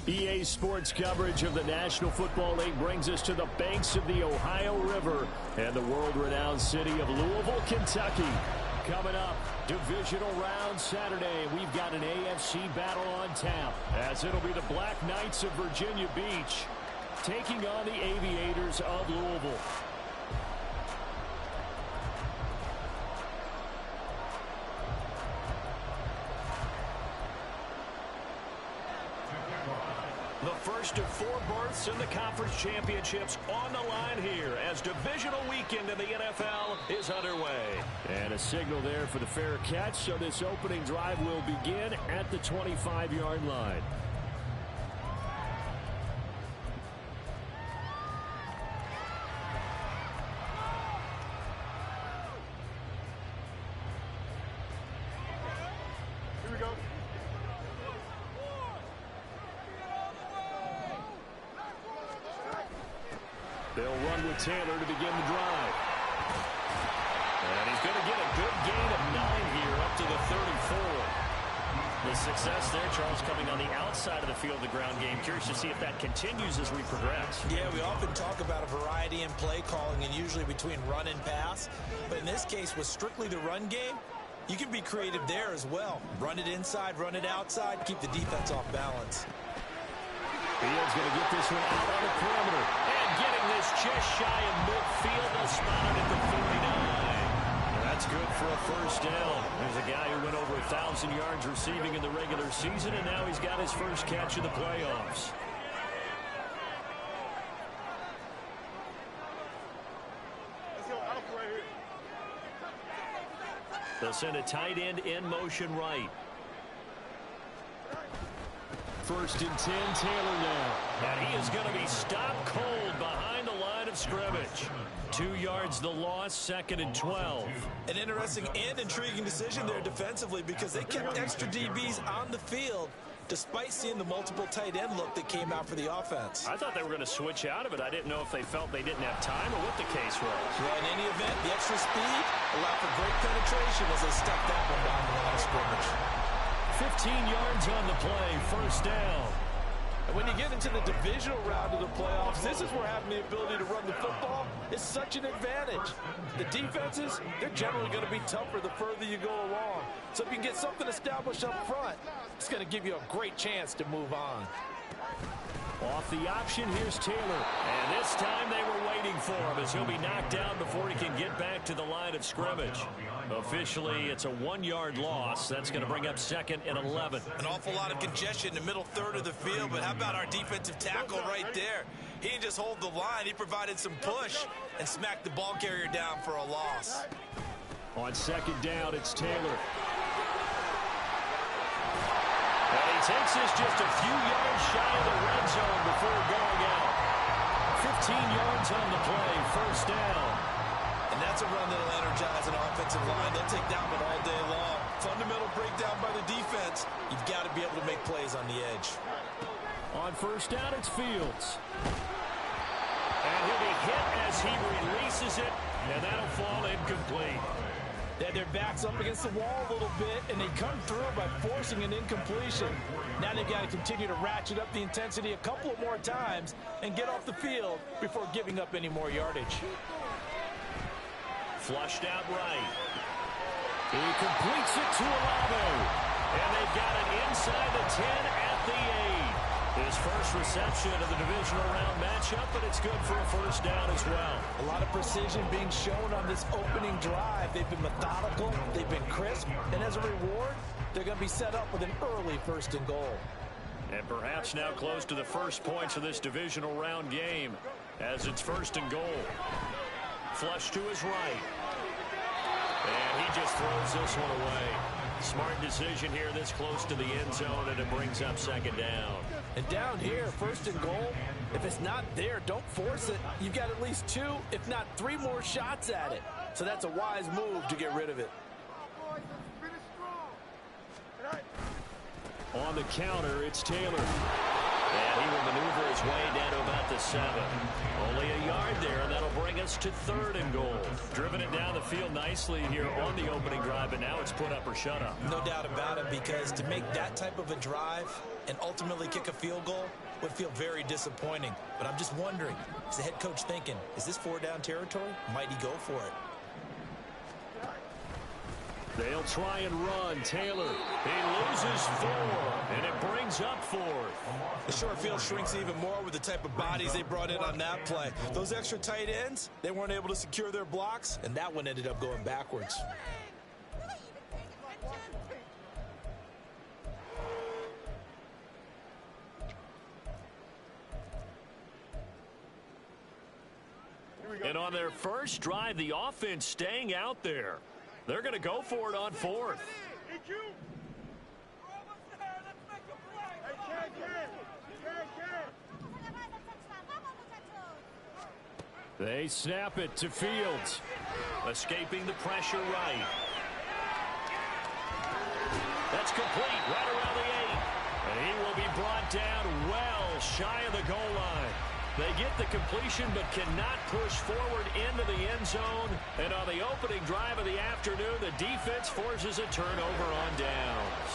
EA Sports coverage of the National Football League brings us to the banks of the Ohio River and the world-renowned city of Louisville, Kentucky. Coming up, Divisional round Saturday. We've got an AFC battle on tap, as it'll be the Blknights of Virginia Beach taking on the Aviators of Louisville. The first of 4 berths in the conference championships on the line here as divisional weekend in the NFL is underway. And a signal there for the fair catch, so this opening drive will begin at the 25-yard line. They'll run with Taylor to begin the drive. And he's going to get a good gain of 9 here up to the 34. The success there, Charles, coming on the outside of the field, the ground game. Curious to see if that continues as we progress. Yeah, we often talk about a variety in play calling and usually between run and pass. But in this case, with strictly the run game, you can be creative there as well. Run it inside, run it outside, keep the defense off balance. Field's going to get this one out on the perimeter. And getting this just shy of midfield. They'll spot it at the 49. That's good for a first down. There's a guy who went over 1,000 yards receiving in the regular season, and now he's got his first catch of the playoffs. They'll send a tight end in motion right. First and 10, Taylor now. And he is going to be stopped cold behind the line of scrimmage. 2 yards the loss, 2nd and 12. An interesting and intriguing decision there defensively because they kept extra DBs on the field despite seeing the multiple tight end look that came out for the offense. I thought they were going to switch out of it. I didn't know if they felt they didn't have time or what the case was. Well, in any event, the extra speed allowed for great penetration as they stuck that one down the line of scrimmage. 15 yards on the play, first down. And when you get into the divisional round of the playoffs, this is where having the ability to run the football is such an advantage. The defenses, they're generally going to be tougher the further you go along. So if you can get something established up front, it's going to give you a great chance to move on. Off the option, here's Taylor. And this time they were waiting for him as he'll be knocked down before he can get back to the line of scrimmage. Officially, it's a 1-yard loss. That's going to bring up 2nd and 11. An awful lot of congestion in the middle third of the field, but how about our defensive tackle right there? He didn't just hold the line. He provided some push and smacked the ball carrier down for a loss. On 2nd down, it's Taylor. And he takes this just a few yards shy of the red zone before going out. 15 yards on the play, first down. And that's a run that'll energize an offensive line. They'll take that one all day long. Fundamental breakdown by the defense. You've got to be able to make plays on the edge. On first down, it's Fields. And he'll be hit as he releases it, and that'll fall incomplete. Their back's up against the wall a little bit, and they come through by forcing an incompletion. Now they've got to continue to ratchet up the intensity a couple of more times and get off the field before giving up any more yardage. Flushed out right. He completes it to Olave. And they've got it inside the 10 at the 8. His first reception of the divisional round matchup, but it's good for a first down as well. A lot of precision being shown on this opening drive. They've been methodical, they've been crisp, and as a reward, they're going to be set up with an early 1st and goal. And perhaps now close to the first points of this divisional round game as it's 1st and goal. Flush to his right. And he just throws this one away. Smart decision here this close to the end zone, and it brings up 2nd down. And down here, 1st and goal, if it's not there, don't force it. You've got at least 2, if not 3 more shots at it. So that's a wise move to get rid of it. On the counter, it's Taylor. And he will maneuver his way down to about the 7. Only a yard there, and that'll bring us to 3rd and goal. Driven it down the field nicely here on the opening drive, but now it's put up or shut up. No doubt about it, because to make that type of a drive and ultimately kick a field goal would feel very disappointing. But I'm just wondering, is the head coach thinking, is this 4-down territory? Might he go for it? They'll try and run. Taylor, he loses 4, and it brings up 4th. The short field shrinks even more with the type of bodies they brought in on that play. Those extra tight ends, they weren't able to secure their blocks, and that one ended up going backwards. And on their first drive, the offense staying out there. They're going to go for it on 4th. They snap it to Fields. Escaping the pressure right. That's complete right around the 8. And he will be brought down well shy of the goal line. They get the completion but cannot push forward into the end zone. And on the opening drive of the afternoon, the defense forces a turnover on downs.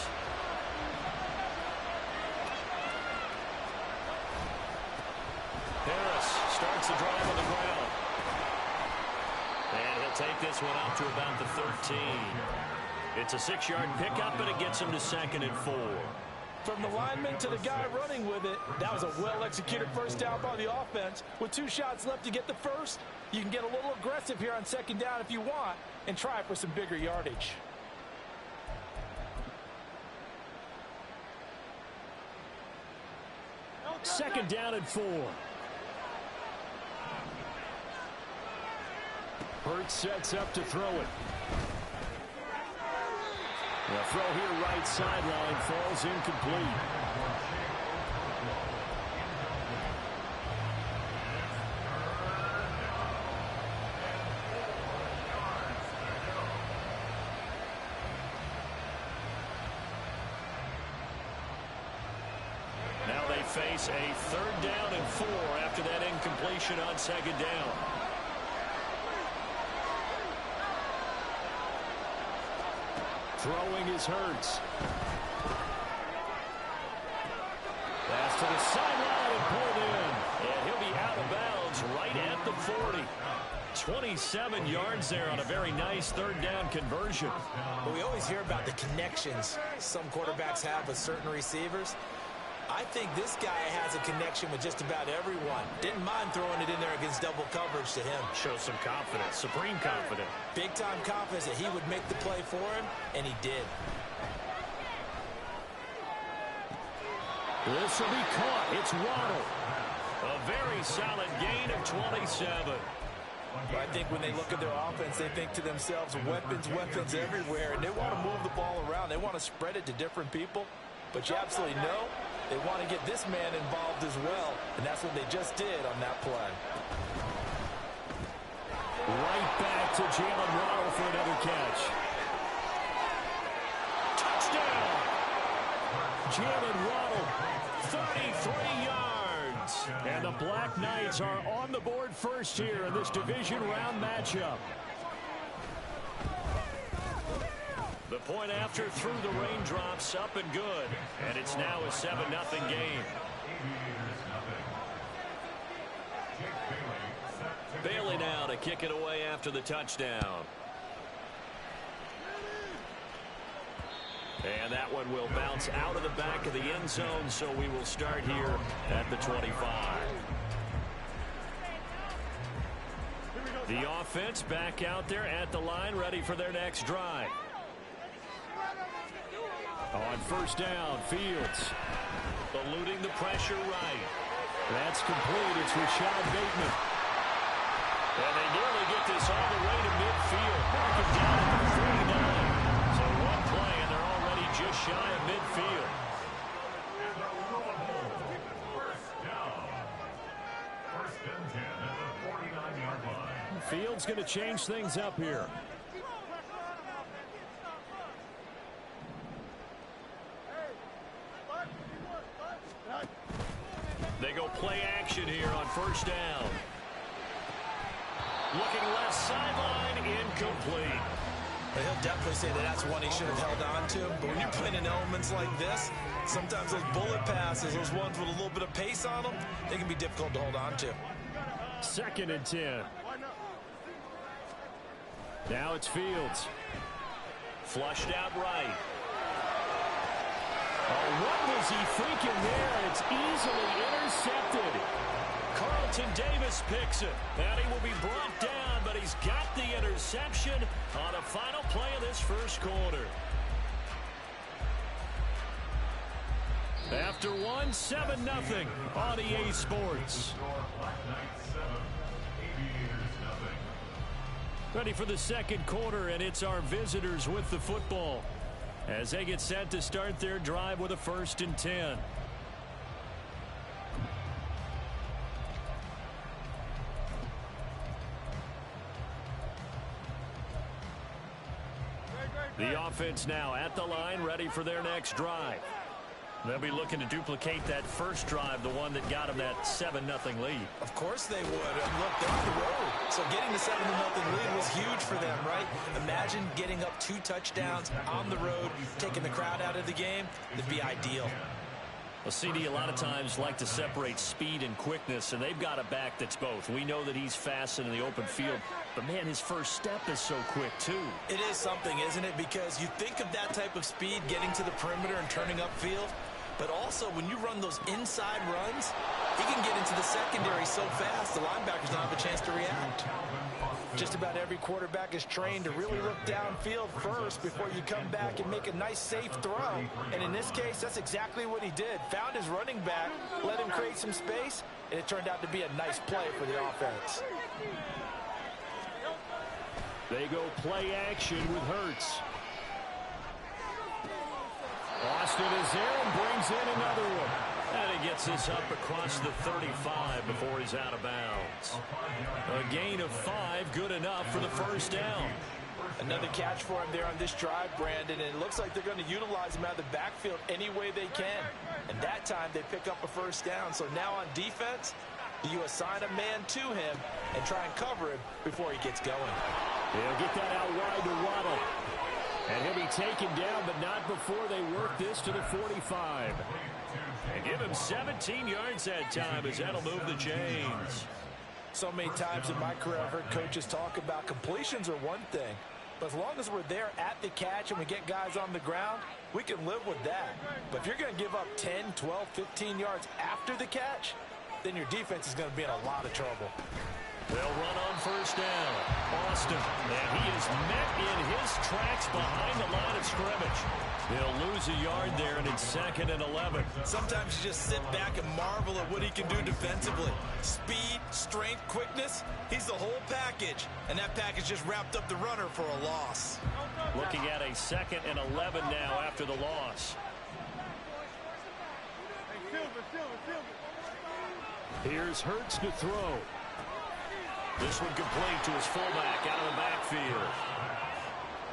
Harris starts the drive on the ground. And he'll take this one up to about the 13. It's a 6-yard pickup, and it gets him to 2nd and 4. From the lineman to the guy running with it, that was a well-executed first down by the offense. With 2 shots left to get the first, you can get a little aggressive here on 2nd down if you want and try for some bigger yardage. Second down and 4. Hurts sets up to throw it. The throw here right sideline falls incomplete. Now they face a 3rd down and 4 after that incompletion on 2nd down. Throwing is Hurts. Pass to the sideline and pulled in. And he'll be out of bounds right at the 40. 27 yards there on a very nice 3rd down conversion. But we always hear about the connections some quarterbacks have with certain receivers. I think this guy has a connection with just about everyone. Didn't mind throwing it in there against double coverage to him. Shows some confidence, supreme confidence. Big-time confidence that he would make the play for him, and he did. This will be caught. It's Waddle. A very solid gain of 27. I think when they look at their offense, they think to themselves, weapons, weapons everywhere, and they want to move the ball around. They want to spread it to different people, but you absolutely know they want to get this man involved as well, and that's what they just did on that play. Right back to Jalen Waddle for another catch. Touchdown! Jalen Waddle, 33 yards. And the Black Knights are on the board first here in this division round matchup. The point after through the raindrops, up and good. And it's now a 7-0 game. Bailey now to kick it away after the touchdown. And that one will bounce out of the back of the end zone, so we will start here at the 25. The offense back out there at the line, ready for their next drive. On first down, Fields eluding the pressure right. That's complete. It's Rashad Bateman. And they nearly get this all the way to midfield. Mark him down at the 49. So one play, and they're already just shy of midfield. First and 10 at the 49-yard line. Fields going to change things up here. They go play action here on first down. Looking left sideline, incomplete. But he'll definitely say that that's one he should have held on to. But when you're playing in elements like this, sometimes those bullet passes, those ones with a little bit of pace on them, they can be difficult to hold on to. 2nd and 10. Now it's Fields. Flushed out right. Oh, what was he thinking there? It's easily intercepted. Carlton Davis picks it. And he will be brought down, but he's got the interception on the final play of this first quarter. After 1, 7-0 on EA Sports. Ready for the second quarter, and it's our visitors with the football as they get set to start their drive with a 1st and 10. The offense now at the line, ready for their next drive. They'll be looking to duplicate that first drive, the one that got them that 7-0 lead. Of course they would. Look, they're on the road. So getting the 7-0 lead was huge for them, right? Imagine getting up 2 touchdowns on the road, taking the crowd out of the game. That'd be ideal. Well, CD a lot of times like to separate speed and quickness, and they've got a back that's both. We know that he's fast in the open field, but, man, his first step is so quick, too. It is something, isn't it? Because you think of that type of speed getting to the perimeter and turning upfield, but also when you run those inside runs, he can get into the secondary so fast the linebackers don't have a chance to react. Just about every quarterback is trained to really look downfield first before you come back and make a nice, safe throw. And in this case, that's exactly what he did. Found his running back, let him create some space, and it turned out to be a nice play for the offense. They go play action with Hurts. Austin is there and brings in another one. And he gets this up across the 35 before he's out of bounds. A gain of 5, good enough for the first down. Another catch for him there on this drive, Brandon, and it looks like they're going to utilize him out of the backfield any way they can. And that time they pick up a first down. So now on defense, you assign a man to him and try and cover him before he gets going. They'll get that out wide to Waddle. And he'll be taken down, but not before they work this to the 45. And give him 17 yards that time as that'll move the chains. So many times in my career I've heard coaches talk about completions are one thing. But as long as we're there at the catch and we get guys on the ground, we can live with that. But if you're going to give up 10, 12, 15 yards after the catch, then your defense is going to be in a lot of trouble. They'll run on first down. Austin, and he is met in his tracks behind the line of scrimmage. They'll lose a yard there, and it's 2nd and 11. Sometimes you just sit back and marvel at what he can do defensively. Speed, strength, quickness, he's the whole package. And that package just wrapped up the runner for a loss. Looking at a 2nd and 11 now after the loss. Here's Hurts to throw. This one complete to his fullback out of the backfield.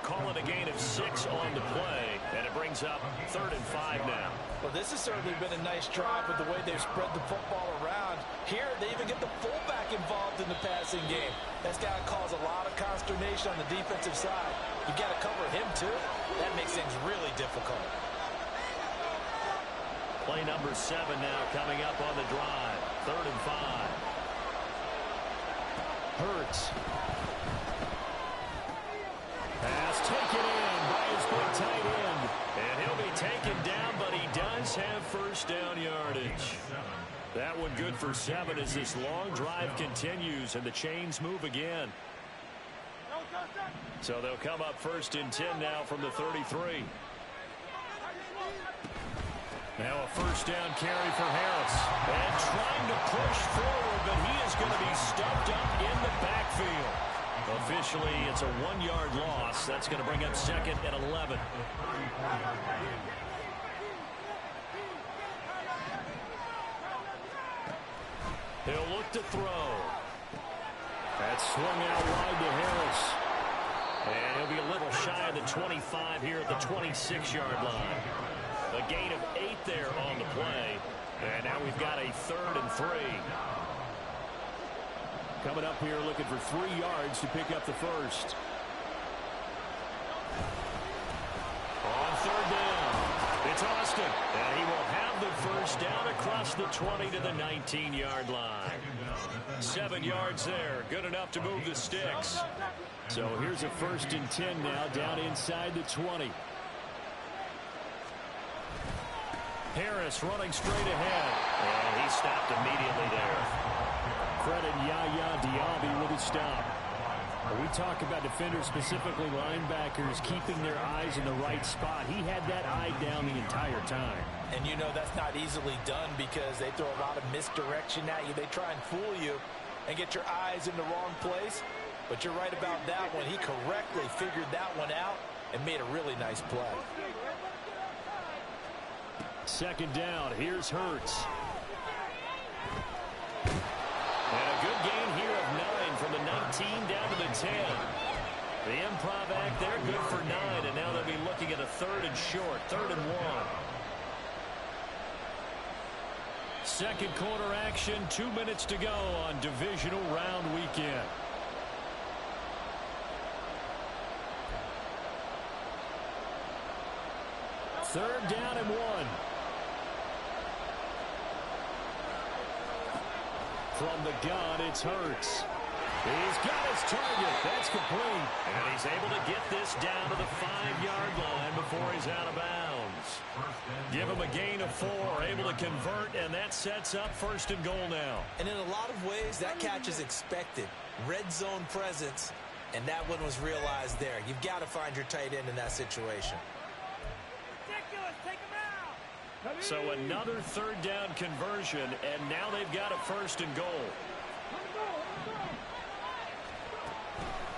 Call it a gain of 6 on the play, and it brings up 3rd and 5 now. Well, this has certainly been a nice drive with the way they've spread the football around. Here, they even get the fullback involved in the passing game. That's got to cause a lot of consternation on the defensive side. You got to cover him, too. That makes things really difficult. Play number 7 now coming up on the drive. 3rd and 5. Hurts. Pass taken in by his big tight end. And he'll be taken down, but he does have first down yardage. That one good for 7 as this long drive continues and the chains move again. So they'll come up 1st and 10 now from the 33. Now a first down carry for Harris. And trying to push forward, but he is going to be stuffed up in the backfield. Officially, it's a 1-yard loss. That's going to bring up 2nd and 11. He'll look to throw. That's swung out wide to Harris. And he'll be a little shy of the 25 here at the 26-yard line. A gain of 8 there on the play. And now we've got a 3rd and 3. Coming up here looking for 3 yards to pick up the first. On third down, it's Austin. And he will have the first down across the 20 to the 19-yard line. 7 yards there. Good enough to move the sticks. So here's a 1st and 10 now down inside the 20. Harris running straight ahead. And he stopped immediately there. Credit Yaya Diaby with a stop. We talk about defenders, specifically linebackers, keeping their eyes in the right spot. He had that eye down the entire time. And you know that's not easily done because they throw a lot of misdirection at you. They try and fool you and get your eyes in the wrong place. But you're right about that one. He correctly figured that one out and made a really nice play. 2nd down. Here's Hurts. And a good gain here of 9 from the 19 down to the 10. The improv act there, good for 9. And now they'll be looking at a 3rd and short, 3rd and 1. 2nd quarter action, 2 minutes to go on divisional round weekend. Third down and 1. From the gun, it's Hurts. He's got his target. That's complete. And he's able to get this down to the 5-yard line before he's out of bounds. Give him a gain of 4, able to convert, and that sets up 1st and goal now. And in a lot of ways, that catch is expected. Red zone presence, and that one was realized there. You've got to find your tight end in that situation. So another 3rd down conversion, and now they've got a 1st and goal.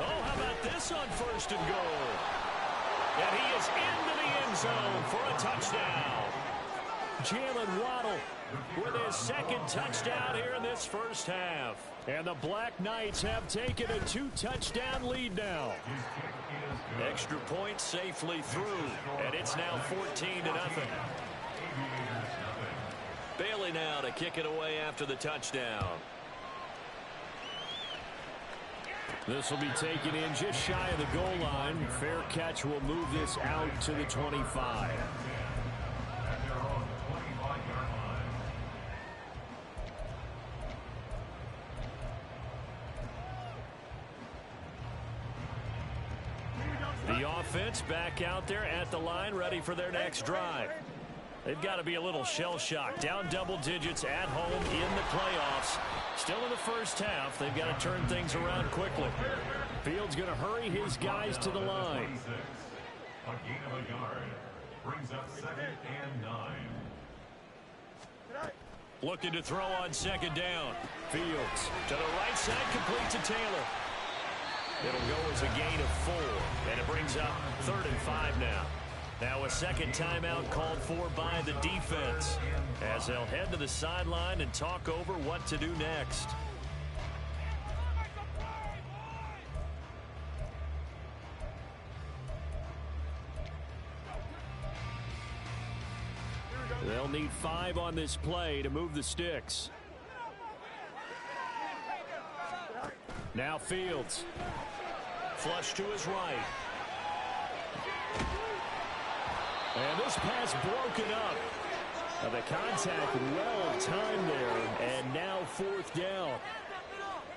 Oh, how about this on 1st and goal? And he is into the end zone for a touchdown. Jalen Waddle with his 2nd touchdown here in this first half. And the Black Knights have taken a 2-touchdown lead now. Extra point safely through, and it's now 14-0. Bailey now to kick it away after the touchdown. This will be taken in just shy of the goal line. Fair catch will move this out to the 25. The offense back out there at the line, ready for their next drive. They've got to be a little shell-shocked. Down double digits at home in the playoffs. Still in the first half. They've got to turn things around quickly. Fields going to hurry his guys to the line. A gain of a yard brings up 2nd and 9. Looking to throw on 2nd down. Fields to the right side, complete to Taylor. It'll go as a gain of 4, and it brings up 3rd and 5 now. Now a 2nd timeout called for by the defense as they'll head to the sideline and talk over what to do next. They'll need 5 on this play to move the sticks. Now Fields. Flush to his right. And this pass broken up. Now the contact well timed there, and now 4th down.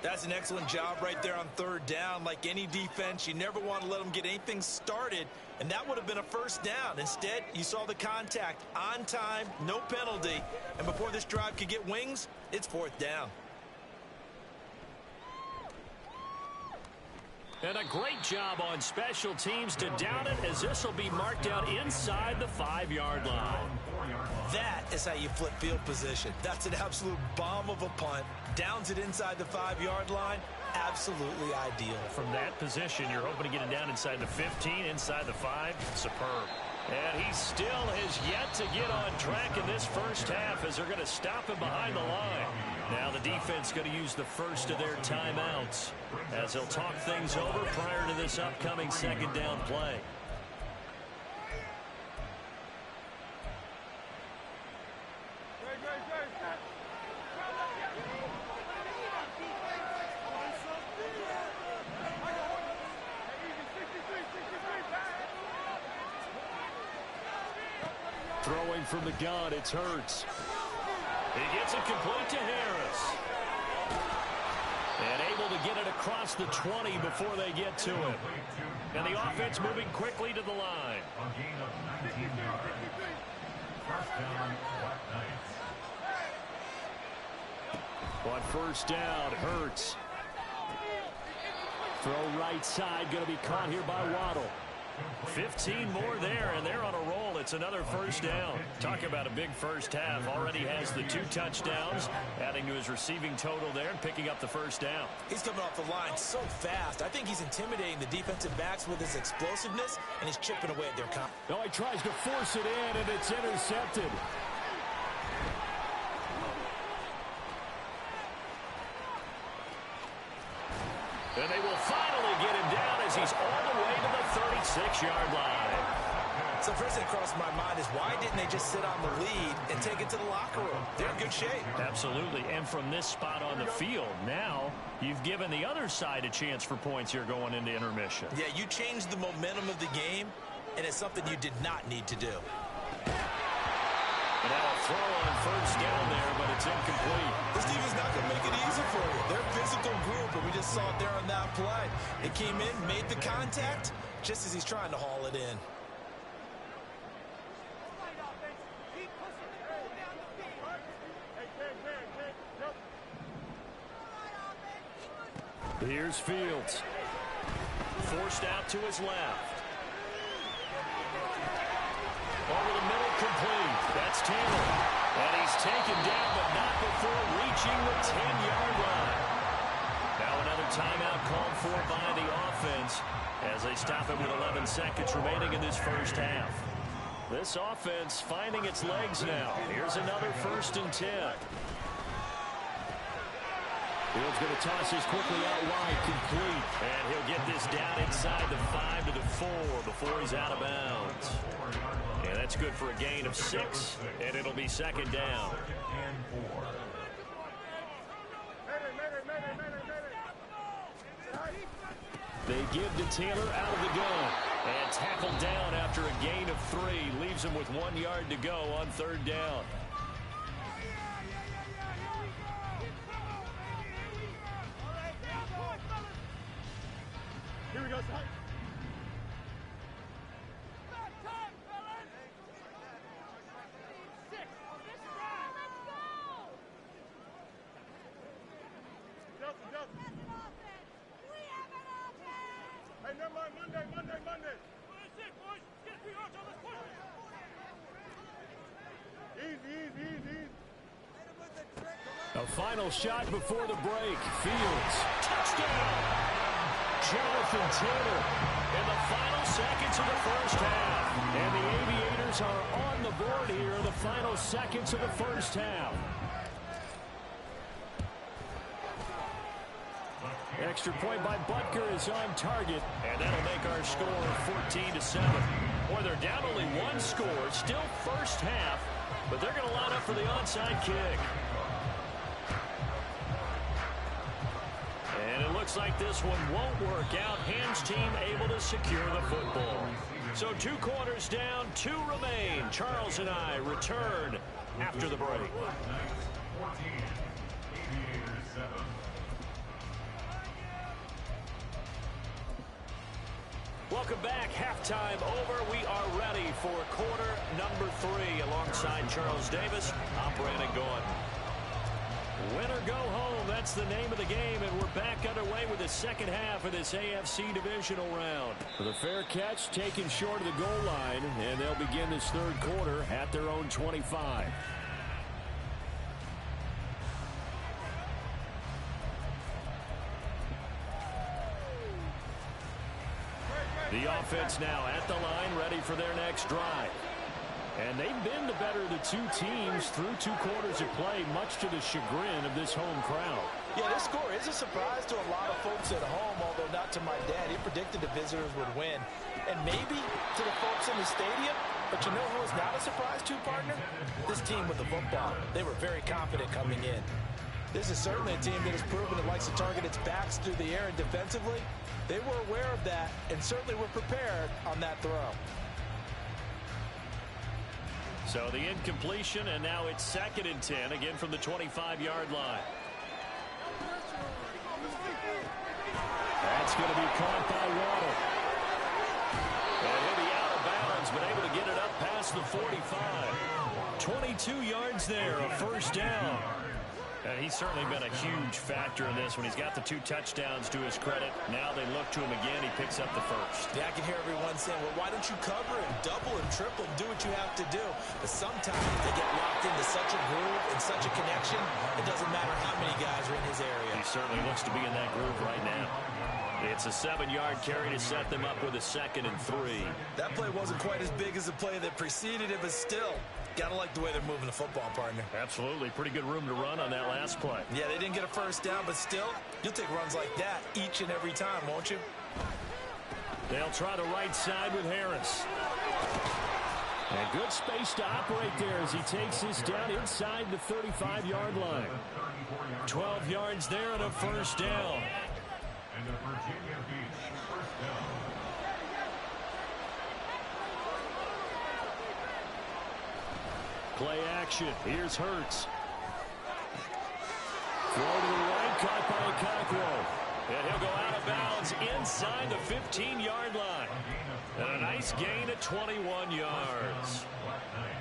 That's an excellent job right there on 3rd down. Like any defense, you never want to let them get anything started, and that would have been a 1st down. Instead, you saw the contact on time, no penalty, and before this drive could get wings, it's 4th down. And a great job on special teams to down it, as this will be marked out inside the 5-yard line. That is how you flip field position. That's an absolute bomb of a punt. Downs it inside the 5-yard line. Absolutely ideal. From that position, you're hoping to get it down inside the 15, inside the 5. Superb. And he still has yet to get on track in this first half as they're going to stop him behind the line. Now the defense going to use the first of their timeouts as they'll talk things over prior to this upcoming 2nd down play. Throwing from the gun, it's Hurts. He gets it complete to Harris. And able to get it across the 20 before they get to it. And the offense moving quickly to the line. A gain of 19 yards. First down, Blknights. On first down, Hurts. Throw right side, going to be caught here by Waddle. 15 more there, and they're on a roll. It's another first down. Talk about a big first half. Already has the 2 touchdowns, adding to his receiving total there and picking up the first down. He's coming off the line so fast. I think he's intimidating the defensive backs with his explosiveness, and he's chipping away at their confidence. No, he tries to force it in, and it's intercepted. And they will finally get him down as he's all the way to the 36-yard line. So first thing crossed my mind is why didn't they just sit on the lead and take it to the locker room? They're in good shape. Absolutely. And from this spot on the field, now you've given the other side a chance for points here going into intermission. Yeah, you changed the momentum of the game, and it's something you did not need to do. And now a throw on first down there, but it's incomplete. This team is not going to make it easy for you. They're a physical group, and we just saw it there on that play. It came in, made the contact, just as he's trying to haul it in. Here's Fields. Forced out to his left. Over the middle, complete. That's Taylor. And he's taken down, but not before reaching the 10-yard line. Now another timeout called for by the offense as they stop it with 11 seconds remaining in this first half. This offense finding its legs now. Here's another 1st and 10. Fields going to toss this quickly out wide, complete. And he'll get this down inside the 5 to the 4 before he's out of bounds. And that's good for a gain of 6, and it'll be 2nd down. They give to Taylor out of the gun. And tackled down after a gain of 3. Leaves him with 1 yard to go on 3rd down. Here we go, son. Hey, never mind. Monday. Easy. A final shot before the break. Fields. Touchdown! Jonathan Taylor in the final seconds of the first half. And the Aviators are on the board here in the final seconds of the first half. Extra point by Butker is on target, and that'll make our score 14-7. Boy, they're down only 1 score, still first half, but they're going to line up for the onside kick. And it looks like this one won't work out. Ham's team able to secure the football. So 2 quarters down, 2 remain. Charles and I return after the break. Welcome back. Halftime over. We are ready for quarter number 3 alongside Charles Davis. I'm Brandon Gordon. Win or go home, that's the name of the game, and we're back underway with the second half of this AFC Divisional round. For the fair catch taken short of the goal line, and they'll begin this 3rd quarter at their own 25. The offense now at the line, ready for their next drive. And they've been the better of the 2 teams through 2 quarters of play, much to the chagrin of this home crowd. Yeah, this score is a surprise to a lot of folks at home, although not to my dad. He predicted the visitors would win. And maybe to the folks in the stadium, but you know who is not a surprise to, partner? This team with the football. They were very confident coming in. This is certainly a team that has proven it likes to target its backs through the air and defensively. They were aware of that and certainly were prepared on that throw. So the incompletion, and now it's 2nd and 10, again from the 25-yard line. That's going to be caught by Waddle. And he'll be out of bounds, but able to get it up past the 45. 22 yards there, a first down. And he's certainly been a huge factor in this when he's got the 2 touchdowns to his credit. Now they look to him again. He picks up the first. Yeah, I can hear everyone saying, well, why don't you cover him, double him, triple him, do what you have to do. But sometimes they get locked into such a groove and such a connection, it doesn't matter how many guys are in his area. He certainly looks to be in that groove right now. It's a 7-yard carry to set them up with a 2nd and 3. That play wasn't quite as big as the play that preceded it, but still, gotta like the way they're moving the football, partner. Absolutely. Pretty good room to run on that last play. Yeah, they didn't get a first down, but still, you'll take runs like that each and every time, won't you? They'll try the right side with Harris. And good space to operate there as he takes this down inside the 35-yard line. 12 yards there and a first down. And the Virginia Beach first down. Play action. Here's Hurts. Throw to the right, caught by Cockrell. And he'll go out of bounds inside the 15-yard line. And a nice gain at 21 yards.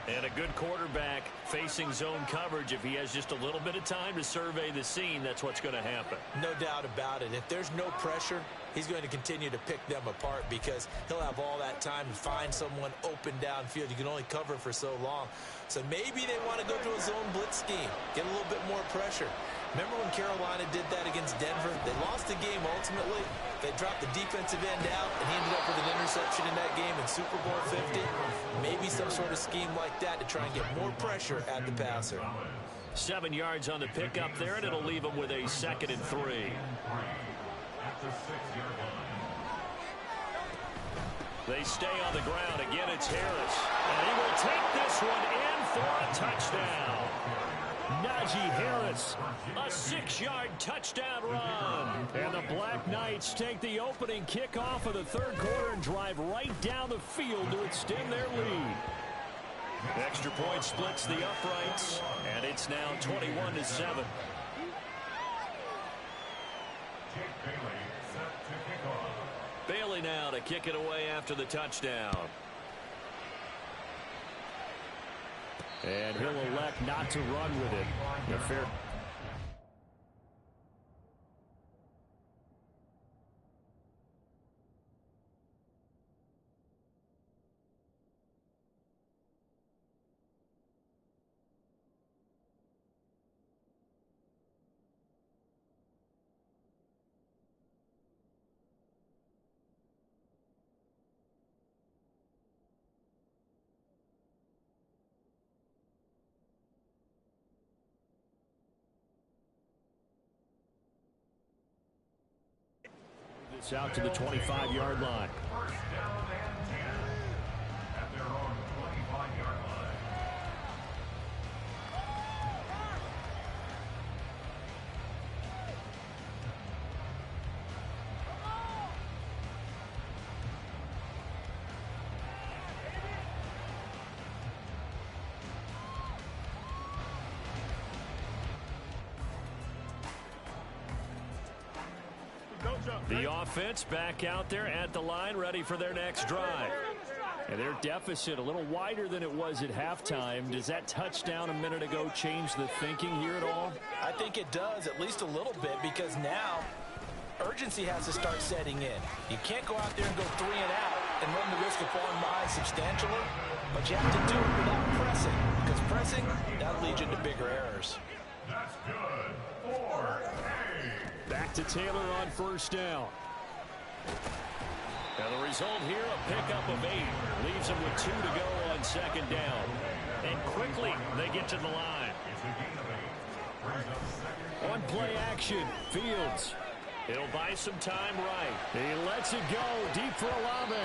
And a good quarterback facing zone coverage. If he has just a little bit of time to survey the scene, that's what's going to happen. No doubt about it. If there's no pressure, he's going to continue to pick them apart because he'll have all that time to find someone open downfield. You can only cover for so long. So maybe they want to go to a zone blitz scheme, get a little bit more pressure. Remember when Carolina did that against Denver? They lost the game ultimately. They dropped the defensive end out, and he ended up with an interception in that game in Super Bowl 50. Maybe some sort of scheme like that to try and get more pressure at the passer. 7 yards on the pickup there, and it'll leave him with a 2nd and 3. At the 6-yard line. They stay on the ground. Again, it's Harris. And he will take this one in for a touchdown. Najee Harris, a 6-yard touchdown run. And the Black Knights take the opening kickoff of the 3rd quarter and drive right down the field to extend their lead. Extra point splits the uprights, and it's now 21-7. Bailey now to kick it away after the touchdown. And he'll elect not to run with it. A fair. It's out to the 25-yard line. First down and 10 at their own 25-yard line. The offense back out there at the line, ready for their next drive. And their deficit a little wider than it was at halftime. Does that touchdown a minute ago change the thinking here at all? I think it does, at least a little bit, because now urgency has to start setting in. You can't go out there and go 3 and out and run the risk of falling behind substantially, but you have to do it without pressing, because pressing, that leads you into bigger errors. That's good. 4-8. Back to Taylor on first down. And the result here, a pickup of 8. Leaves them with 2 to go on 2nd down. And quickly, they get to the line. On play action, Fields. He'll buy some time right. He lets it go deep for Olave.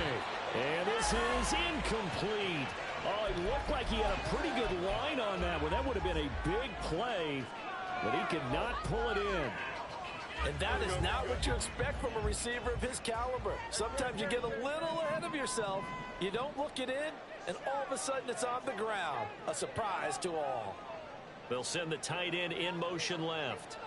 And this is incomplete. Oh, it looked like he had a pretty good line on that one. That would have been a big play, but he could not pull it in. And that is not what you expect from a receiver of his caliber. Sometimes you get a little ahead of yourself. You don't look it in, and all of a sudden it's on the ground. A surprise to all. They'll send the tight end in motion left.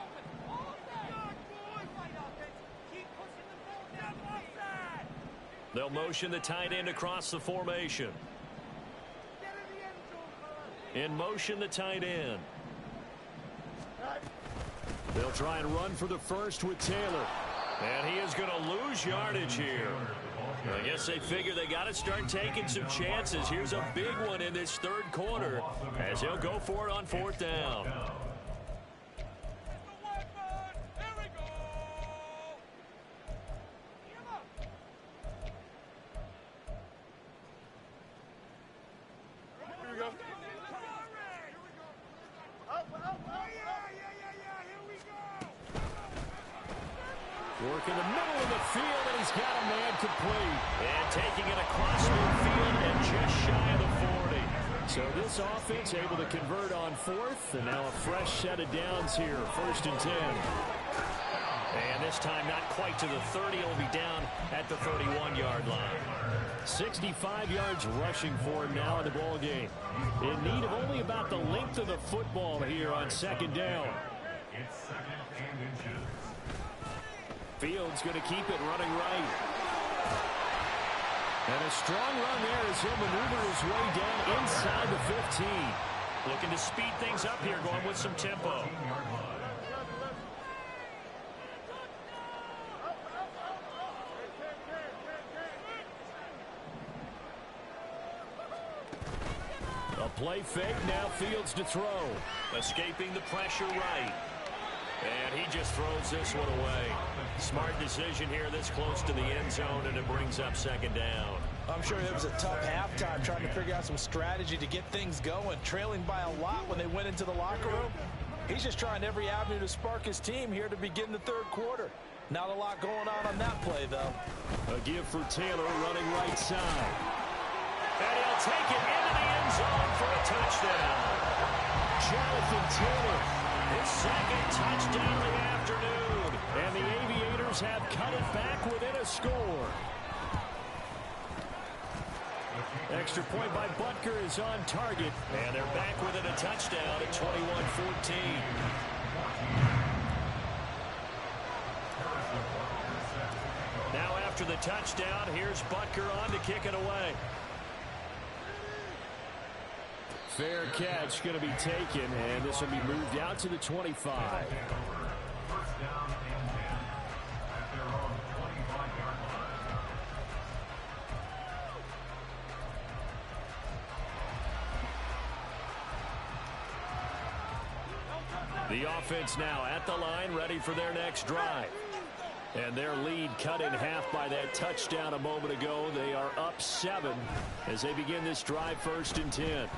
They'll motion the tight end across the formation. In motion the tight end. They'll try and run for the first with Taylor. And he is going to lose yardage here. I guess they figure they got to start taking some chances. Here's a big one in this third quarter as he'll go for it on fourth down. Work in the middle of the field, and he's got a man complete. And taking it across midfield and just shy of the 40. So this offense able to convert on fourth, and now a fresh set of downs here, 1st and 10. And this time not quite to the 30. It'll be down at the 31-yard line. 65 yards rushing for him now in the ball game. In need of only about the length of the football here on 2nd down. It's 2nd and inches. Fields going to keep it running right. And a strong run there as he'll maneuver his way down inside the 15. Looking to speed things up here, going with some tempo. A play fake, now Fields to throw. Escaping the pressure right. And he just throws this one away. Smart decision here this close to the end zone, and it brings up 2nd down. I'm sure it was a tough halftime trying to figure out some strategy to get things going. Trailing by a lot when they went into the locker room. He's just trying every avenue to spark his team here to begin the third quarter. Not a lot going on that play, though. A give for Taylor running right side. And he'll take it into the end zone for a touchdown. Jonathan Taylor, his 2nd touchdown of the afternoon. And the Aviators have cut it back within a score. Extra point by Butker is on target. And they're back within a touchdown at 21-14. Now after the touchdown, here's Butker on to kick it away. Fair catch going to be taken, and this will be moved out to the 25. First down and 10 at their own 25-yard line. The offense now at the line, ready for their next drive. And their lead cut in half by that touchdown a moment ago. They are up 7 as they begin this drive, 1st and 10.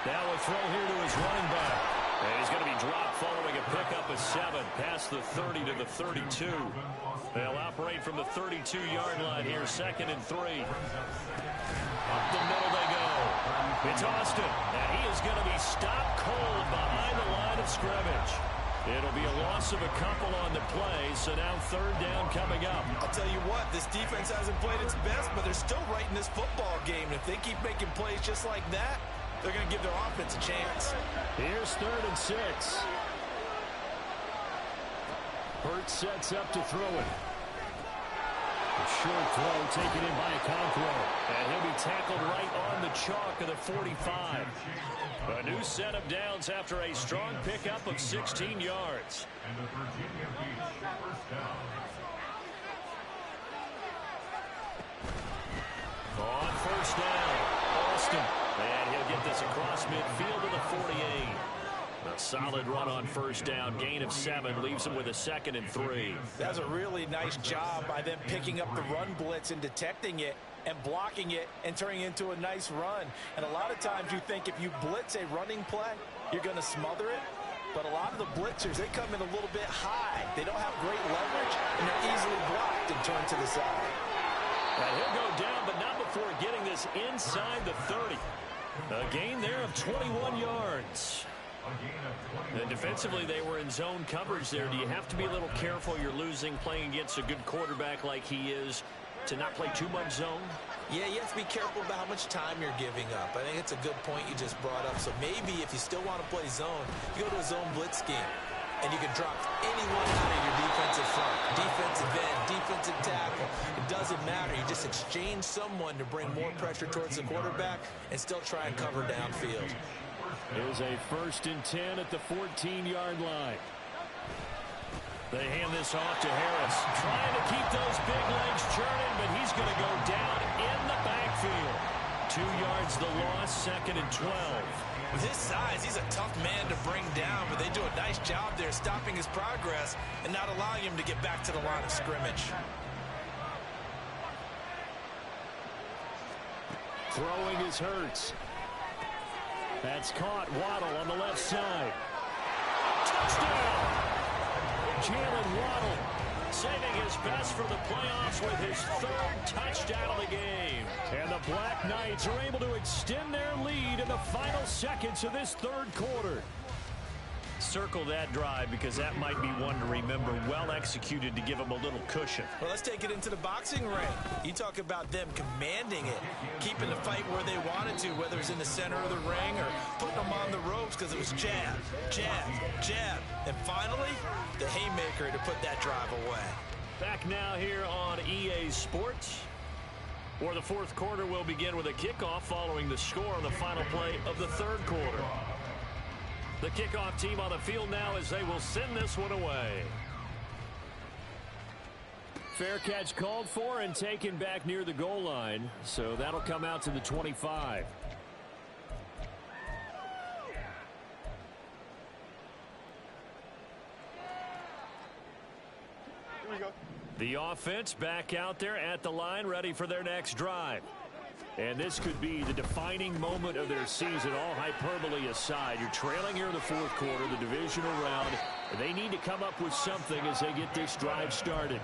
Now a throw here to his running back. And he's going to be dropped following a pickup of 7 past the 30 to the 32. They'll operate from the 32-yard line here, 2nd and 3. Up the middle they go. It's Austin, and he is going to be stopped cold behind the line of scrimmage. It'll be a loss of a couple on the play, so now 3rd down coming up. I'll tell you what, this defense hasn't played its best, but they're still right in this football game. And if they keep making plays just like that, they're going to give their offense a chance. Here's 3rd and 6. Hurts sets up to throw it. A short throw taken in by Okonkwo. And he'll be tackled right on the chalk of the 45. A new set of downs after a strong pickup of 16 yards. And the Virginia Beach first down. On 1st down, Austin. And he'll get this across midfield to the 48. A solid run on 1st down. Gain of 7 leaves him with a 2nd and 3. That's a really nice job by them picking up the run blitz and detecting it and blocking it and turning it into a nice run. And a lot of times you think if you blitz a running play, you're going to smother it. But a lot of the blitzers, they come in a little bit high. They don't have great leverage, and they're easily blocked and turned to the side. And he'll go down, but not before getting this inside the 30. A gain there of 21 yards. And defensively, they were in zone coverage there. Do you have to be a little careful? You're losing, playing against a good quarterback like he is, to not play too much zone? Yeah, you have to be careful about how much time you're giving up. I think it's a good point you just brought up. So maybe if you still want to play zone, you go to a zone blitz scheme. And you can drop anyone out of your defensive front. Defensive end, defensive tackle. It doesn't matter. You just exchange someone to bring more pressure towards the quarterback and still try and cover downfield. Here's a 1st and 10 at the 14-yard line. They hand this off to Harris. Trying to keep those big legs churning, but he's going to go down in the backfield. 2 yards the loss, 2nd and 12. With his size, he's a tough man to bring down, but they do a nice job there stopping his progress and not allowing him to get back to the line of scrimmage. Throwing is Hurts. That's caught. Waddle on the left side. Touchdown! Jalen Waddle saving his best for the playoffs with his 3rd touchdown of the game. And the Black Knights are able to extend their lead in the final seconds of this 3rd quarter. Circle that drive because that might be one to remember. Well executed to give them a little cushion. Well, let's take it into the boxing ring. You talk about them commanding it, keeping the fight where they wanted to, whether it's in the center of the ring or putting them on the ropes because it was jab, jab, jab. And finally, the haymaker to put that drive away. Back now here on EA Sports, where the 4th quarter will begin with a kickoff following the score on the final play of the 3rd quarter. The kickoff team on the field now as they will send this one away. Fair catch called for and taken back near the goal line, so that'll come out to the 25. Here we go. The offense back out there at the line, ready for their next drive. And this could be the defining moment of their season, all hyperbole aside. You're trailing here in the 4th quarter, the divisional round. They need to come up with something as they get this drive started.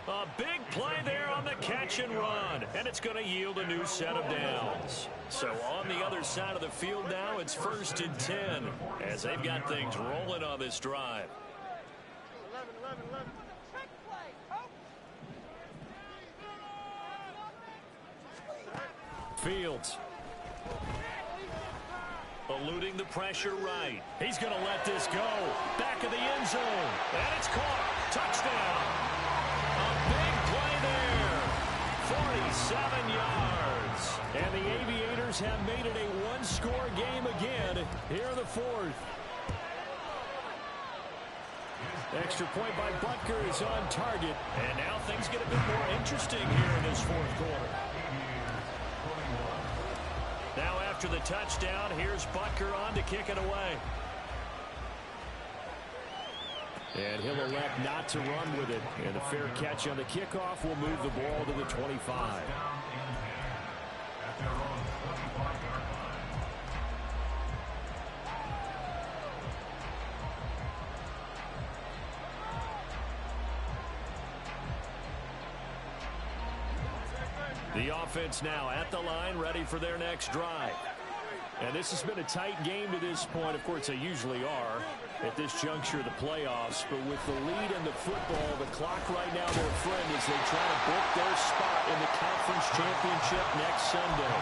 A big play there on the catch and run, and it's going to yield a new set of downs. So on the other side of the field now, it's 1st and 10 as they've got things rolling on this drive. 11. Fields eluding the pressure right. He's going to let this go. Back of the end zone. And it's caught. Touchdown. A big play there. 47 yards. And the Aviators have made it a one-score game again here in the 4th. Extra point by Butker is on target. And now things get a bit more interesting here in this 4th quarter. Now after the touchdown, here's Butker on to kick it away. And he'll elect not to run with it. And the fair catch on the kickoff will move the ball to the 25. The offense now at the line, ready for their next drive. And this has been a tight game to this point. Of course, they usually are at this juncture of the playoffs. But with the lead in the football, the clock right now, their friend, as they try to book their spot in the conference championship next Sunday.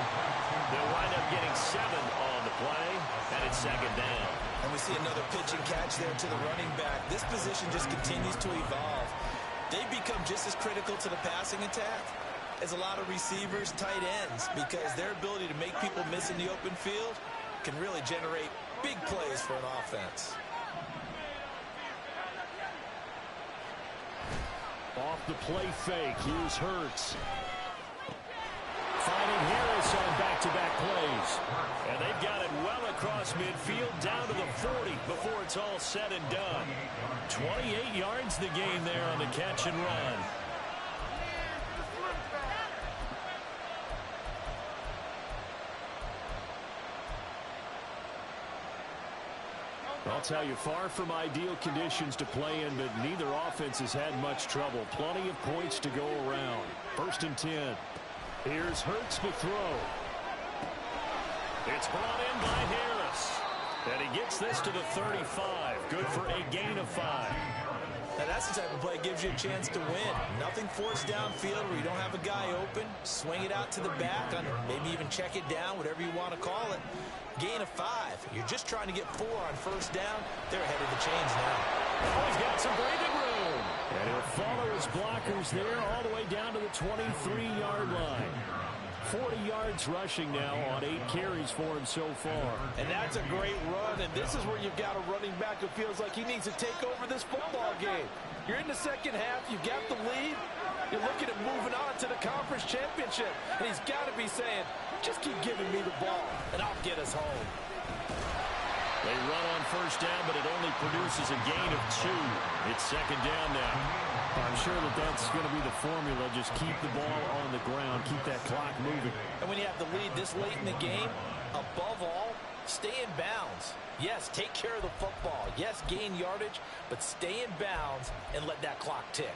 They'll wind up getting 7 on the play, and it's 2nd down. And we see another pitch and catch there to the running back. This position just continues to evolve. They become just as critical to the passing attack as a lot of receivers, tight ends, because their ability to make people miss in the open field can really generate big plays for an offense. Off the play fake, here's Hurts. Finding Harris on back-to-back plays. And they've got it well across midfield down to the 40 before it's all said and done. 28 yards the gain there on the catch and run. I'll tell you, far from ideal conditions to play in, but neither offense has had much trouble. Plenty of points to go around. 1st and 10. Here's Hurts to throw. It's brought in by Harris. And he gets this to the 35. Good for a gain of 5. Now that's the type of play that gives you a chance to win. Nothing forced downfield where you don't have a guy open. Swing it out to the back, maybe even check it down, whatever you want to call it. Gain of 5. You're just trying to get 4 on first down. They're ahead of the chains now. Oh, he's got some breathing room. And he'll follow his blockers there all the way down to the 23-yard line. 40 yards rushing now on 8 carries for him so far. And that's a great run, and this is where you've got a running back who feels like he needs to take over this football game. You're in the second half, you got the lead, you're looking at moving on to the conference championship, and he's got to be saying, just keep giving me the ball, and I'll get us home. They run on first down, but it only produces a gain of 2. It's second down now. I'm sure that that's going to be the formula. Just keep the ball on the ground. Keep that clock moving. And when you have the lead this late in the game, above all, stay in bounds. Yes, take care of the football. Yes, gain yardage, but stay in bounds and let that clock tick.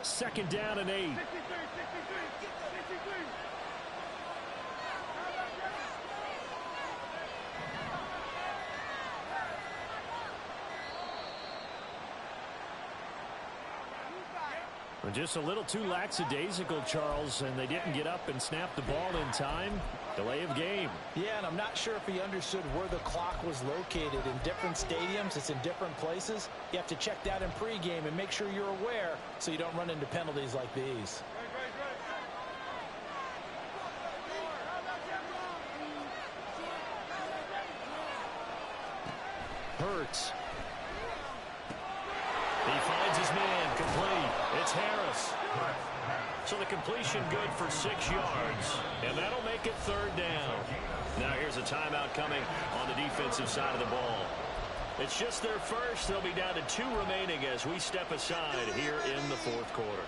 Second down and 8. Just a little too lackadaisical, Charles, and they didn't get up and snap the ball in time. Delay of game. Yeah, and I'm not sure if he understood where the clock was located. In different stadiums, it's in different places. You have to check that in pregame and make sure you're aware so you don't run into penalties like these. Hurts. He finds his man, complete. It's Harris. So the completion good for 6 yards, and that'll make it third down. Now here's a timeout coming on the defensive side of the ball. It's just their first. They'll be down to 2 remaining as we step aside here in the fourth quarter.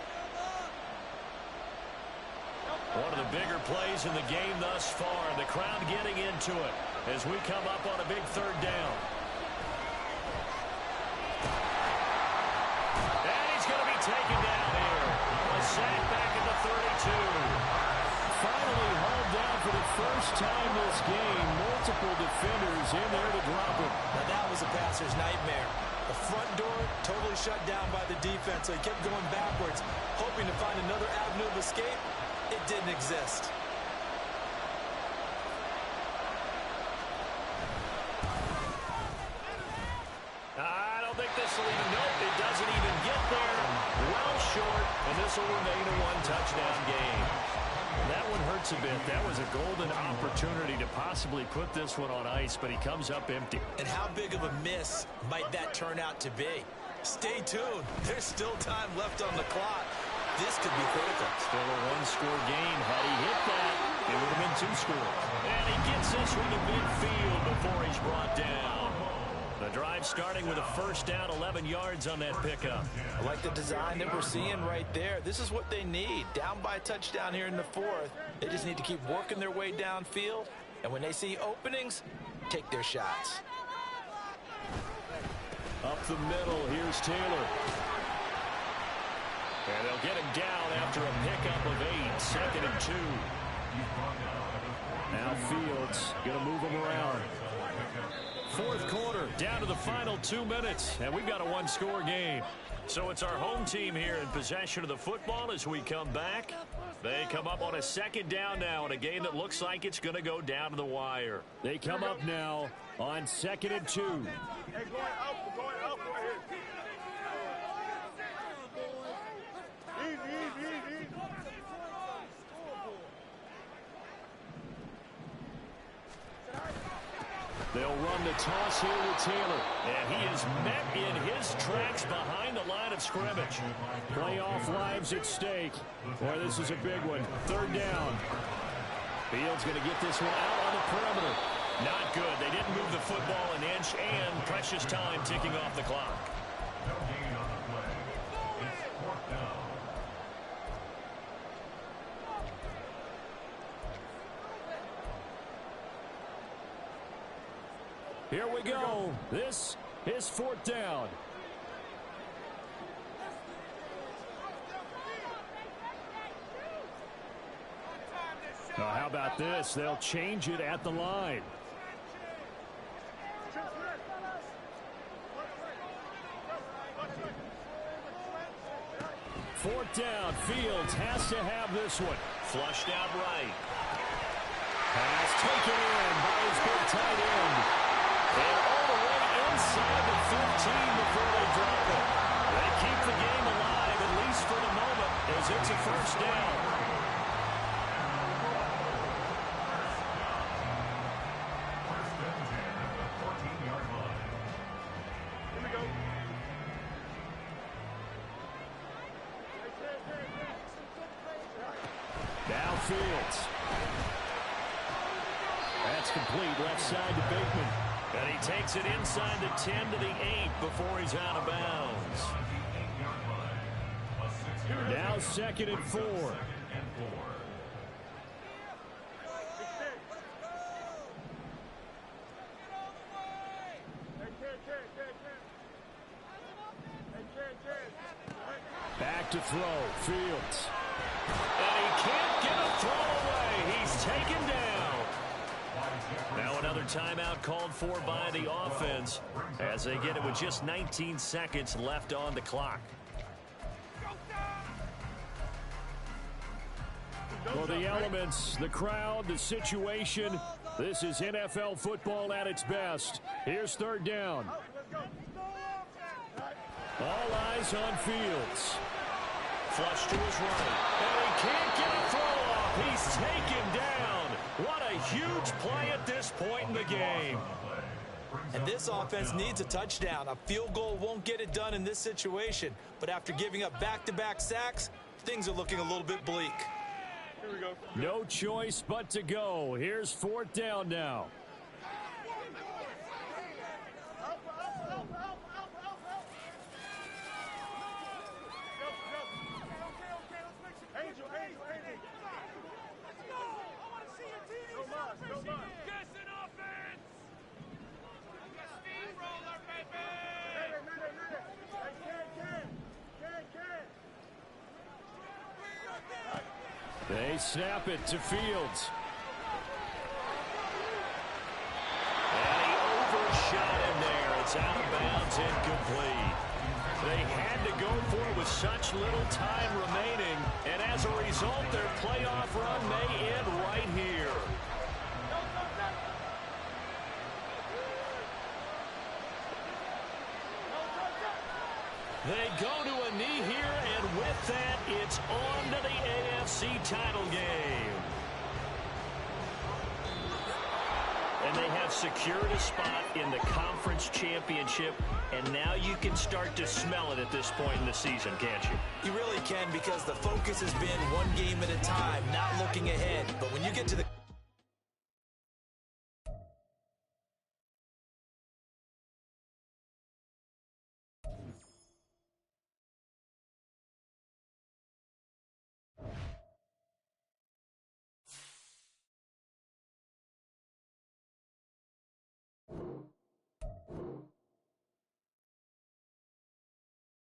One of the bigger plays in the game thus far. The crowd getting into it as we come up on a big third down. Taken down here. A sack back at the 32. Finally hauled down for the first time this game. Multiple defenders in there to drop him. Now that was a passer's nightmare. The front door totally shut down by the defense, so he kept going backwards, hoping to find another avenue of escape. It didn't exist. I don't think this will even, nope, it doesn't even get there. Well short, and this will remain a 1-touchdown game. That one hurts a bit. That was a golden opportunity to possibly put this one on ice, but he comes up empty. And how big of a miss might that turn out to be? Stay tuned. There's still time left on the clock. This could be critical. Still a 1-score game. Had he hit that, it would have been 2 scores. And he gets this one to midfield before he's brought down. The drive starting with a first down, 11 yards on that pickup. I like the design that we're seeing right there. This is what they need. Down by a touchdown here in the fourth. They just need to keep working their way downfield. And when they see openings, take their shots. Up the middle, here's Taylor. And they'll get him down after a pickup of 8, second and 2. Now Fields going to move him around. Fourth quarter, down to the final 2 minutes, and we've got a 1-score game. So it's our home team here in possession of the football as we come back. They come up on a second down now in a game that looks like it's going to go down to the wire. They come up now on second and 2. Hey, going up right here. Easy. They'll run the toss here with Taylor. And he is met in his tracks behind the line of scrimmage. Playoff lives at stake. Boy, this is a big one. Third down. Fields going to get this one out on the perimeter. Not good. They didn't move the football an inch, and precious time ticking off the clock. No gain on the play. It's 4th down. Here we go. This is 4th down. How about this? They'll change it at the line. Fourth down. Fields has to have this one. Flushed out right. Pass taken in by his big tight end. And all the way inside the 15 before they drop it. They keep the game alive, at least for the moment, as it's a first down. Now Fields. That's complete left side to Bateman. And he takes it inside the 10 to the 8 before he's out of bounds. Now 2nd and 4. Back to throw. Fields. And he can't get a throw away. He's taken down. Now another timeout called for by the offense as they get it with just 19 seconds left on the clock. For the elements, the crowd, the situation, this is NFL football at its best. Here's 3rd down. All eyes on Fields. Flush to his right. And he can't get a throw off. He's taken down. What a huge play at this point in the game. And this offense needs a touchdown. A field goal won't get it done in this situation. But after giving up back-to-back sacks, things are looking a little bit bleak. Here we go. No choice but to go. Here's 4th down now. They snap it to Fields. And he overshot him there. It's out of bounds, incomplete. They had to go for it with such little time remaining, and as a result, their playoff run may end right here. They go to a knee here, and with that, it's on to the AFC title game. And they have secured a spot in the conference championship, and now you can start to smell it at this point in the season, can't you? You really can, because the focus has been one game at a time, not looking ahead. But when you get to the